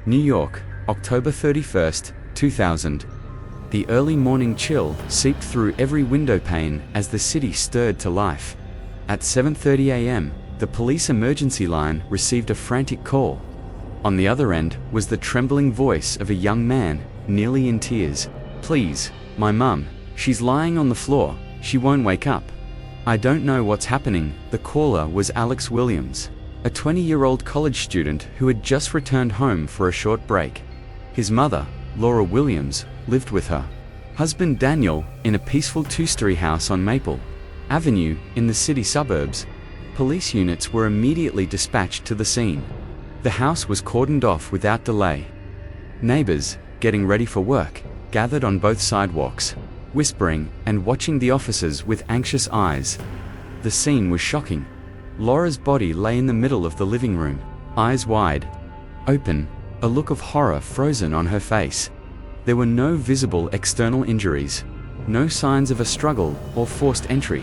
New York, October 31st, 2000. The early morning chill seeped through every window pane as the city stirred to life. At 7:30 a.m., the police emergency line received a frantic call. On the other end was the trembling voice of a young man, nearly in tears. "Please, my mum, she's lying on the floor, she won't wake up." "I don't know what's happening." The caller was Alex Williams, a 20-year-old college student who had just returned home for a short break. His mother, Laura Williams, lived with her husband Daniel in a peaceful two-story house on Maple Avenue in the city suburbs. Police units were immediately dispatched to the scene. The house was cordoned off without delay. Neighbors, getting ready for work, gathered on both sidewalks, whispering and watching the officers with anxious eyes. The scene was shocking. Laura's body lay in the middle of the living room, eyes wide open, a look of horror frozen on her face. There were no visible external injuries, no signs of a struggle or forced entry.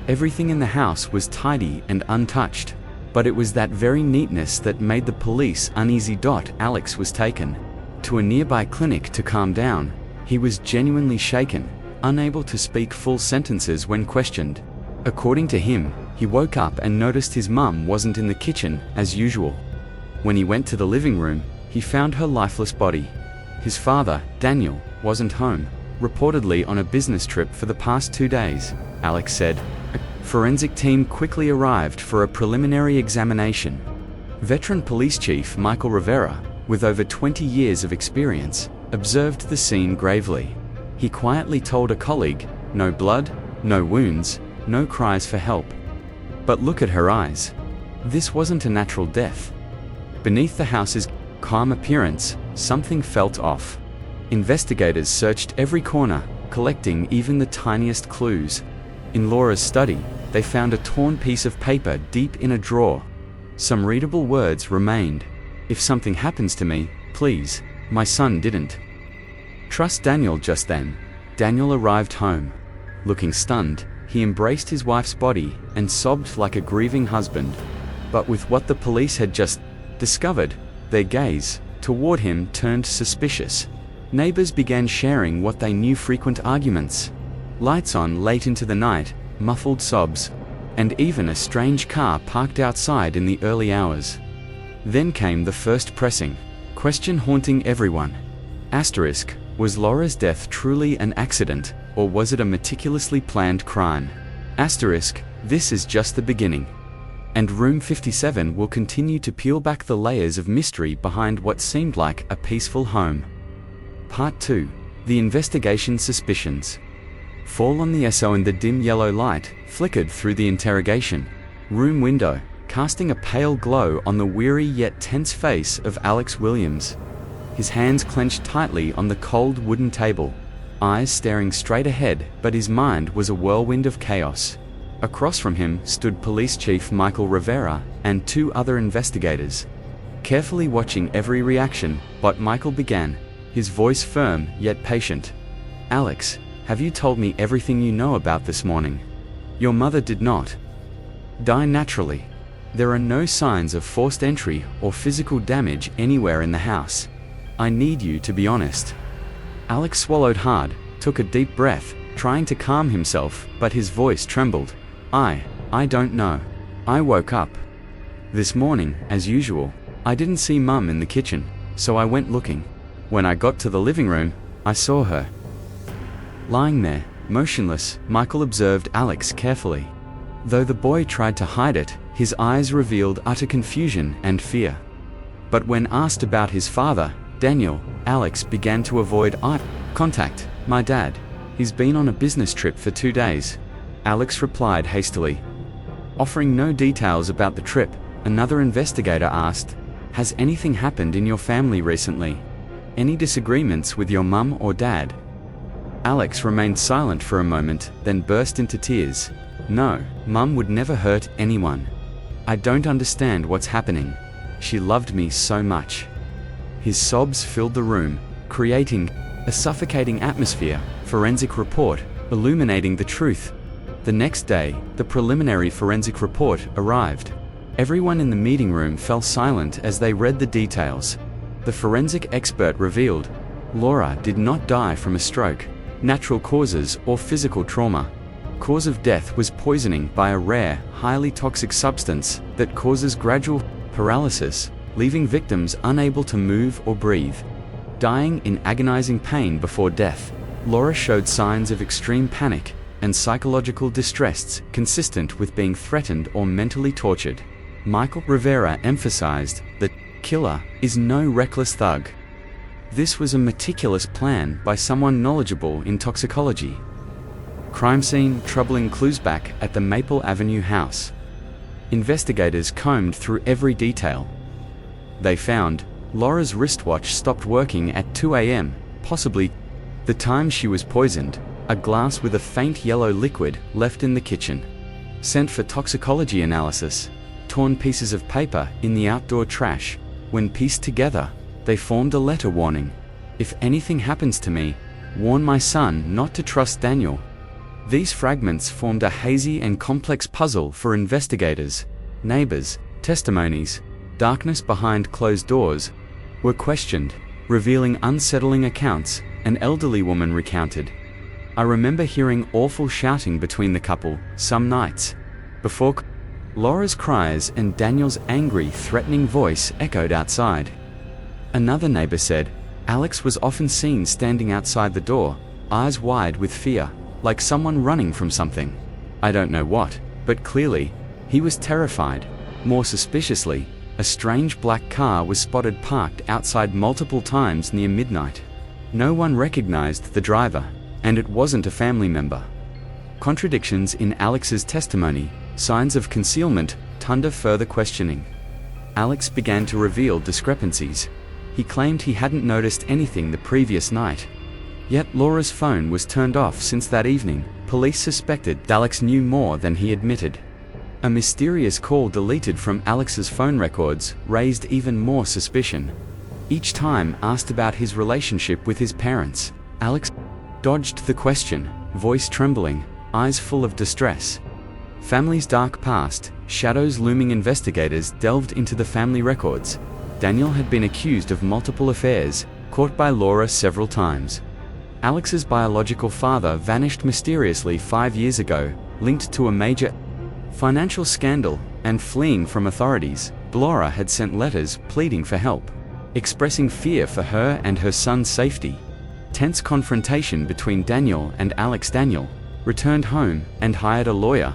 Everything in the house was tidy and untouched, but it was that very neatness that made the police uneasy. Alex was taken to a nearby clinic to calm down. He was genuinely shaken, unable to speak full sentences when questioned. According to him, he woke up and noticed his mum wasn't in the kitchen as usual. When he went to the living room, he found her lifeless body. His father, Daniel, wasn't home, reportedly on a business trip for the past 2 days, Alex said. A forensic team quickly arrived for a preliminary examination. Veteran Police Chief Michael Rivera, with over 20 years of experience, observed the scene gravely. He quietly told a colleague, "No blood, no wounds, no cries for help. But look at her eyes. This wasn't a natural death." Beneath the house's calm appearance, something felt off. Investigators searched every corner, collecting even the tiniest clues. In Laura's study, they found a torn piece of paper deep in a drawer. Some readable words remained. "If something happens to me, please, my son didn't trust Daniel." Just then, Daniel arrived home. Looking stunned, he embraced his wife's body and sobbed like a grieving husband. But with what the police had just discovered, their gaze toward him turned suspicious. Neighbors began sharing what they knew: frequent arguments, lights on late into the night, muffled sobs, and even a strange car parked outside in the early hours. Then came the first pressing question haunting everyone. Asterisk, was Laura's death truly an accident, or was it a meticulously planned crime? Asterisk, this is just the beginning. And Room 57 will continue to peel back the layers of mystery behind what seemed like a peaceful home. Part 2. The investigation suspicions fall on the SO, and the dim yellow light flickered through the interrogation room window, casting a pale glow on the weary yet tense face of Alex Williams. His hands clenched tightly on the cold wooden table, eyes staring straight ahead, but his mind was a whirlwind of chaos. Across from him stood Police Chief Michael Rivera and 2 other investigators, carefully watching every reaction. But Michael began, his voice firm yet patient. "Alex, have you told me everything you know about this morning? Your mother did not die naturally. There are no signs of forced entry or physical damage anywhere in the house. I need you to be honest." Alex swallowed hard, took a deep breath, trying to calm himself, but his voice trembled. I don't know. I woke up this morning, as usual. I didn't see Mum in the kitchen, so I went looking. When I got to the living room, I saw her lying there, motionless. Michael observed Alex carefully. Though the boy tried to hide it, his eyes revealed utter confusion and fear. But when asked about his father, Daniel, Alex began to avoid eye contact. "My dad. He's been on a business trip for 2 days. Alex replied hastily. Offering no details about the trip, another investigator asked, "Has anything happened in your family recently? Any disagreements with your mum or dad?" Alex remained silent for a moment, then burst into tears. "No, Mum would never hurt anyone. I don't understand what's happening. She loved me so much." His sobs filled the room, creating a suffocating atmosphere. Forensic report illuminating the truth. The next day, the preliminary forensic report arrived. Everyone in the meeting room fell silent as they read the details. The forensic expert revealed Laura did not die from a stroke, natural causes, or physical trauma. Cause of death was poisoning by a rare, highly toxic substance that causes gradual paralysis, leaving victims unable to move or breathe. Dying in agonizing pain before death, Laura showed signs of extreme panic and psychological distress consistent with being threatened or mentally tortured. Michael Rivera emphasized that killer is no reckless thug. This was a meticulous plan by someone knowledgeable in toxicology. Crime scene, troubling clues back at the Maple Avenue house. Investigators combed through every detail. They found Laura's wristwatch stopped working at 2 a.m., possibly the time she was poisoned. A glass with a faint yellow liquid left in the kitchen. Sent for toxicology analysis. Torn pieces of paper in the outdoor trash. When pieced together, they formed a letter warning. If anything happens to me, warn my son not to trust Daniel. These fragments formed a hazy and complex puzzle for investigators. Neighbors, testimonies, darkness behind closed doors were questioned, revealing unsettling accounts. An elderly woman recounted, "I remember hearing awful shouting between the couple some nights. Before Laura's cries and Daniel's angry, threatening voice echoed outside." Another neighbor said, "Alex was often seen standing outside the door, eyes wide with fear, like someone running from something. I don't know what, but clearly, he was terrified." More suspiciously, a strange black car was spotted parked outside multiple times near midnight. No one recognized the driver, and it wasn't a family member. Contradictions in Alex's testimony, signs of concealment, under further questioning. Alex began to reveal discrepancies. He claimed he hadn't noticed anything the previous night. Yet Laura's phone was turned off since that evening. Police suspected Alex knew more than he admitted. A mysterious call deleted from Alex's phone records raised even more suspicion. Each time asked about his relationship with his parents, Alex dodged the question, voice trembling, eyes full of distress. Family's dark past, shadows looming. Investigators delved into the family records. Daniel had been accused of multiple affairs, caught by Laura several times. Alex's biological father vanished mysteriously 5 years ago, linked to a major financial scandal, and fleeing from authorities. Laura had sent letters pleading for help, expressing fear for her and her son's safety. Tense confrontation between Daniel and Alex. Daniel returned home and hired a lawyer,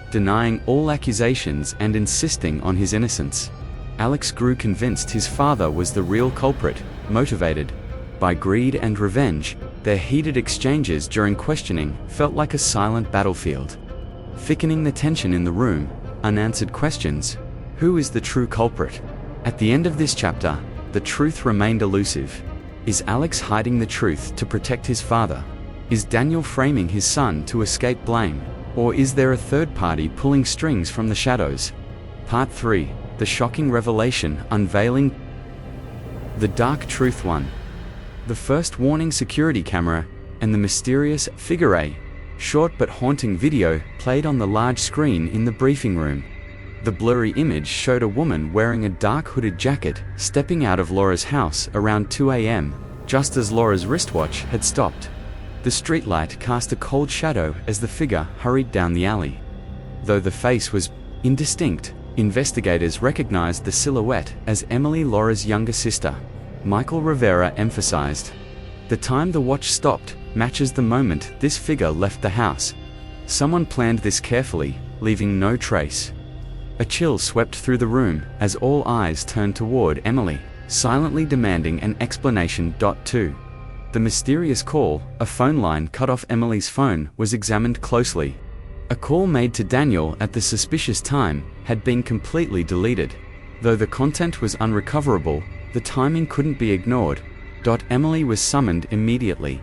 denying all accusations and insisting on his innocence. Alex grew convinced his father was the real culprit, motivated by greed and revenge. Their heated exchanges during questioning felt like a silent battlefield, thickening the tension in the room. Unanswered questions. Who is the true culprit? At the end of this chapter, the truth remained elusive. Is Alex hiding the truth to protect his father? Is Daniel framing his son to escape blame? Or is there a third party pulling strings from the shadows? Part 3. The shocking revelation unveiling the dark truth. 1. The first warning security camera and the mysterious figure. A short but haunting video played on the large screen in the briefing room. The blurry image showed a woman wearing a dark hooded jacket stepping out of Laura's house around 2 a.m., just as Laura's wristwatch had stopped. The streetlight cast a cold shadow as the figure hurried down the alley. Though the face was indistinct, investigators recognized the silhouette as Emily, Laura's younger sister. Michael Rivera emphasized, "The time the watch stopped matches the moment this figure left the house. Someone planned this carefully, leaving no trace." A chill swept through the room as all eyes turned toward Emily, silently demanding an explanation. 2. The mysterious call, a phone line cut off. Emily's phone was examined closely. A call made to Daniel at the suspicious time had been completely deleted. Though the content was unrecoverable, the timing couldn't be ignored. Emily was summoned immediately.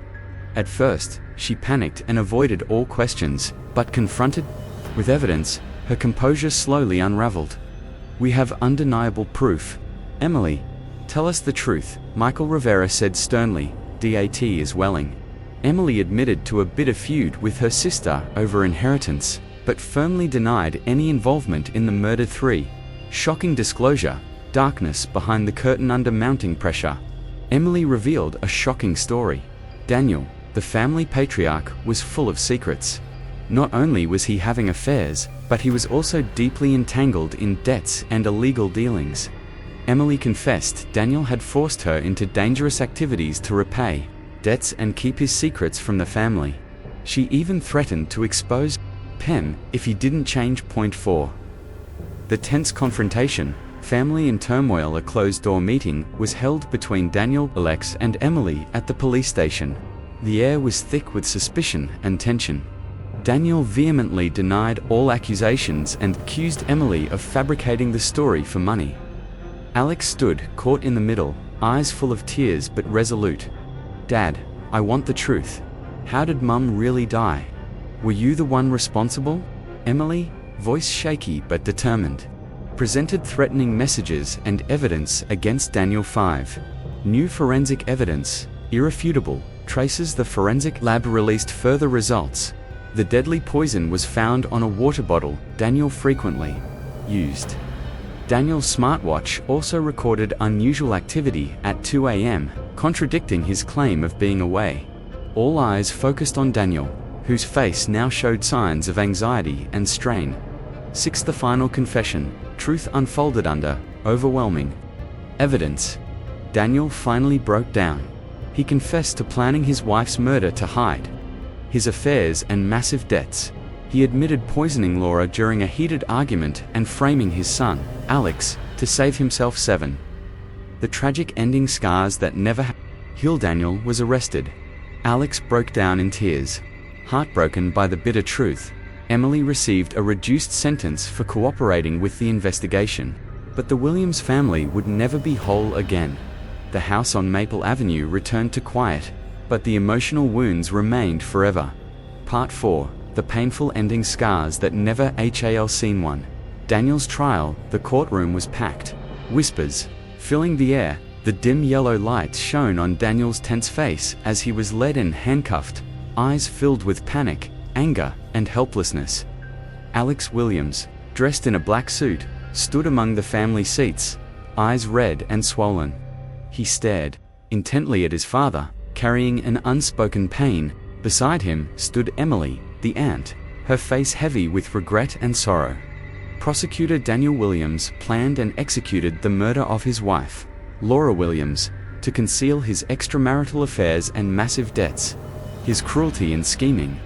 At first, she panicked and avoided all questions, but confronted with evidence, her composure slowly unraveled. "We have undeniable proof. Emily, tell us the truth," Michael Rivera said sternly. Dat is welling. Emily admitted to a bitter feud with her sister over inheritance, but firmly denied any involvement in the murder. 3. Shocking disclosure. darkness behind the curtain under mounting pressure. Emily revealed a shocking story. Daniel, the family patriarch, was full of secrets. Not only was he having affairs, but he was also deeply entangled in debts and illegal dealings. Emily confessed Daniel had forced her into dangerous activities to repay debts and keep his secrets from the family. She even threatened to expose Pem if he didn't change. Point 4. The tense confrontation, family in turmoil. A closed-door meeting was held between Daniel, Alex, and Emily at the police station. The air was thick with suspicion and tension. Daniel vehemently denied all accusations and accused Emily of fabricating the story for money. Alex stood, caught in the middle, eyes full of tears but resolute. "Dad, I want the truth. How did Mum really die? Were you the one responsible?" Emily, voice shaky but determined, presented threatening messages and evidence against Daniel. 5. New forensic evidence, irrefutable, traces. The forensic lab released further results. The deadly poison was found on a water bottle Daniel frequently used. Daniel's smartwatch also recorded unusual activity at 2 a.m., contradicting his claim of being away. All eyes focused on Daniel, whose face now showed signs of anxiety and strain. 6. The final confession, truth unfolded under overwhelming evidence. Daniel finally broke down. He confessed to planning his wife's murder to hide his affairs and massive debts. He admitted poisoning Laura during a heated argument and framing his son, Alex, to save himself. 7. The tragic ending, scars that never healed. Daniel was arrested. Alex broke down in tears. Heartbroken by the bitter truth, Emily received a reduced sentence for cooperating with the investigation. But the Williams family would never be whole again. The house on Maple Avenue returned to quiet, but the emotional wounds remained forever. Part 4. The painful ending, scars that never heal. Scene 1. Daniel's trial. The courtroom was packed. Whispers filling the air. The dim yellow lights shone on Daniel's tense face as he was led in handcuffed, eyes filled with panic, anger, and helplessness. Alex Williams, dressed in a black suit, stood among the family seats, eyes red and swollen. He stared intently at his father, carrying an unspoken pain. Beside him stood Emily, the aunt, her face heavy with regret and sorrow. Prosecutor Daniel Williams planned and executed the murder of his wife, Laura Williams, to conceal his extramarital affairs and massive debts. His cruelty and scheming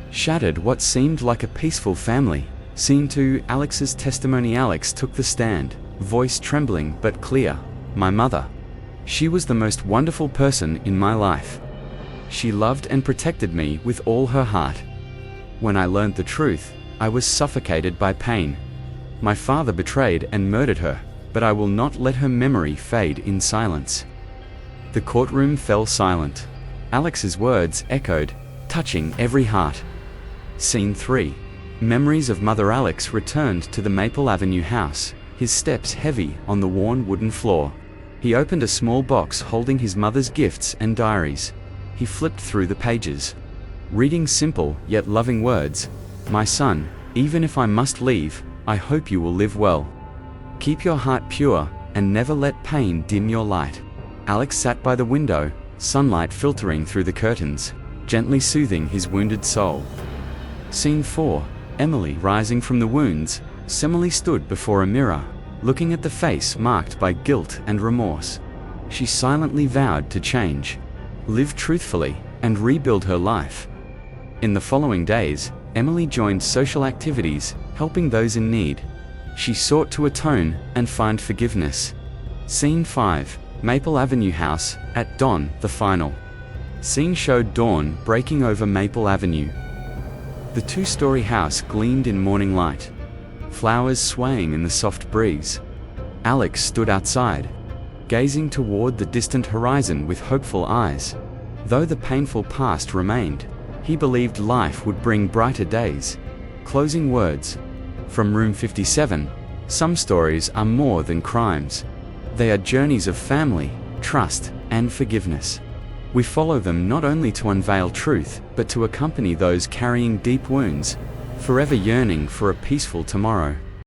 shattered what seemed like a peaceful family. Scene 2. Alex's testimony. Alex took the stand, voice trembling but clear. "My mother. She was the most wonderful person in my life. She loved and protected me with all her heart. When I learned the truth, I was suffocated by pain. My father betrayed and murdered her, but I will not let her memory fade in silence." The courtroom fell silent. Alex's words echoed, touching every heart. Scene 3. Memories of Mother. Alex returned to the Maple Avenue house, his steps heavy on the worn wooden floor. He opened a small box holding his mother's gifts and diaries. He flipped through the pages, reading simple yet loving words. "My son, even if I must leave, I hope you will live well. Keep your heart pure, and never let pain dim your light." Alex sat by the window, sunlight filtering through the curtains, gently soothing his wounded soul. Scene 4. Emily. Rising from the wounds, Emily stood before a mirror, looking at the face marked by guilt and remorse. She silently vowed to change, live truthfully, and rebuild her life. In the following days, Emily joined social activities, helping those in need. She sought to atone and find forgiveness. Scene 5. Maple Avenue house, at dawn. The final scene showed dawn breaking over Maple Avenue. The two-story house gleamed in morning light, flowers swaying in the soft breeze. Alex stood outside, gazing toward the distant horizon with hopeful eyes. Though the painful past remained, he believed life would bring brighter days. Closing words. From Room 57, some stories are more than crimes. They are journeys of family, trust, and forgiveness. We follow them not only to unveil truth, but to accompany those carrying deep wounds, forever yearning for a peaceful tomorrow.